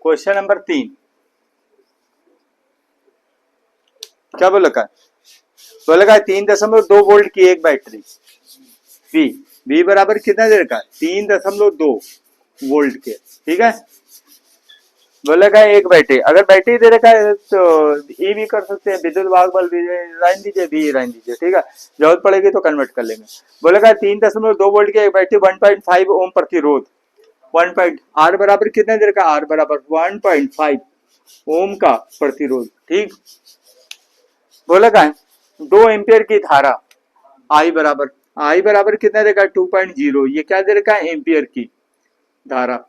Question number 3 क्या बोला का, बोला का 3.2 वोल्ट की एक बैटरी वी, वी बराबर कितना देर का 3.2 वोल्ट के, ठीक है। बोला का एक बैटरी, अगर बैटरी दे रखा है तो ई भी कर सकते हैं, विद्युत वाहक बल भी रहने दीजिए, भी रहने दीजिए, ठीक है, जरूरत पड़ेगी तो कन्वर्ट कर लेंगे। बोला का 3.2 वोल्ट की एक बैटरी 1.5 ओम प्रतिरोध, 1. आर बराबर कितना देर का, आर बराबर 1.5 ओम का प्रतिरोध, ठीक। बोला का 2 एम्पियर की धारा आई बराबर कितना देगा 2.0, ये क्या दे रखा है एम्पियर की धारा।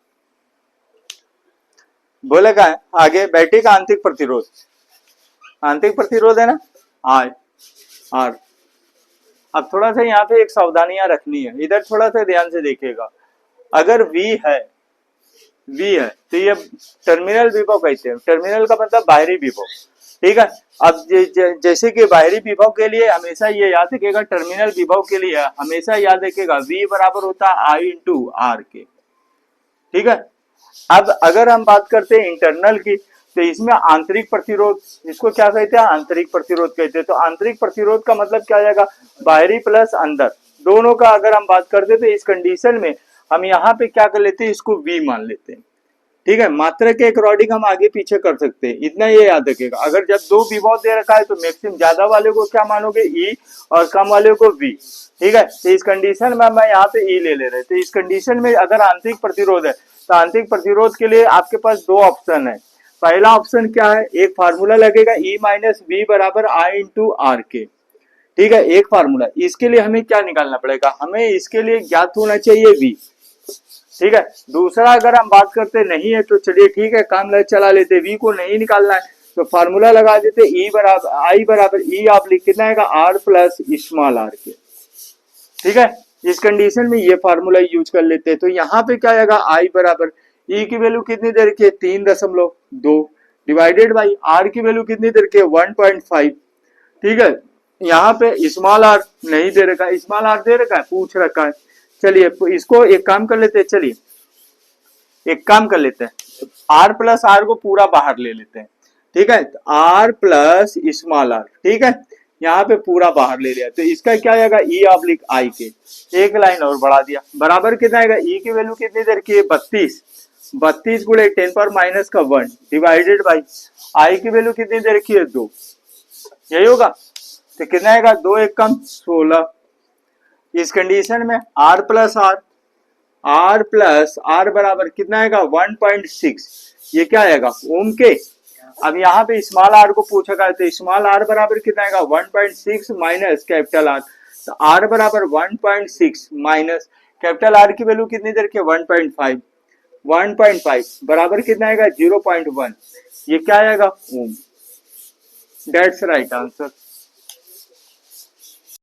बोला का आगे बैटरी का आंतरिक प्रतिरोध है ना आई आर। अब थोड़ा सा यहाँ पे एक सावधानियां रखनी है, इधर थोड़ा सा ध्यान से देखिएगा। अगर वी है तो ये टर्मिनल विभव कहते हैं, टर्मिनल का मतलब बाहरी विभव, ठीक है। अब जैसे कि बाहरी विभव के लिए हमेशा ये याद रखिएगा, टर्मिनल विभव के लिए हमेशा याद रखिएगा वी बराबर होता है आई इंटू आर के, ठीक है। अब अगर हम बात करते हैं इंटरनल की, तो इसमें आंतरिक प्रतिरोध, इसको क्या कहते हैं आंतरिक प्रतिरोध कहते हैं। तो आंतरिक प्रतिरोध का मतलब क्या आएगा, बाहरी प्लस अंदर दोनों का अगर हम बात करते तो इस कंडीशन में हम यहाँ पे क्या कर लेते हैं, इसको V मान लेते हैं, ठीक है। मात्रा के अकॉर्डिंग हम आगे पीछे कर सकते हैं, इतना ये याद रखिएगा। अगर जब दो विभव दे रखा है तो मैक्सिमम ज्यादा वाले को क्या मानोगे E और कम वाले को V, ठीक है। तो इस कंडीशन में मैं यहाँ पे E ले रहे, तो इस कंडीशन में अगर आंतरिक प्रतिरोध है तो आंतरिक प्रतिरोध के लिए आपके पास दो ऑप्शन है। पहला ऑप्शन क्या है, एक फार्मूला लगेगा E माइनस वी बराबर आई इंटू आर के, ठीक है, एक फार्मूला। इसके लिए हमें क्या निकालना पड़ेगा, हमें इसके लिए ज्ञात होना चाहिए V, ठीक है। दूसरा अगर हम बात करते नहीं है तो चलिए ठीक है काम चला लेते, V को नहीं निकालना है तो फार्मूला लगा देते E बराबर आई बराबर E आप लिख कितना आएगा R प्लस स्मॉल r के, ठीक है। इस कंडीशन में ये फार्मूला यूज कर लेते हैं। तो यहाँ पे क्या आएगा I बराबर E की वैल्यू कितनी दे रखी है 3.2 डिवाइडेड बाई R की वैल्यू कितनी दे रखी है 1.5, ठीक है। यहाँ पे स्मॉल r नहीं दे रखा है, स्मॉल r दे रखा है पूछ रखा है। चलिए इसको एक काम कर लेते हैं, चलिए एक काम कर लेते हैं, r प्लस r को पूरा बाहर ले लेते हैं, ठीक है। r प्लस स्मॉल r, ठीक है, यहाँ पे पूरा बाहर ले लिया तो इसका क्या आएगा E ऑब्लिक I के, एक लाइन और बढ़ा दिया, बराबर कितना आएगा E की वैल्यू कितनी दे रखी है 32 गुणे 10 पर माइनस का 1 डिवाइडेड बाई I की वैल्यू कितनी दे रखी है 2, यही होगा। तो कितना आएगा 2 एक कम 16। इस कंडीशन में R प्लस R बराबर कितना आएगा 1.6, ये क्या आएगा ओम के। अब यहाँ पे स्मॉल r को पूछा गया तो स्मॉल r बराबर कितना आएगा 1.6 माइनस कैपिटल R, तो R बराबर 1.6 माइनस कैपिटल R की वैल्यू कितनी देर के 1.5 बराबर कितना आएगा 0.1, ये क्या आएगा ओम। That's right answer.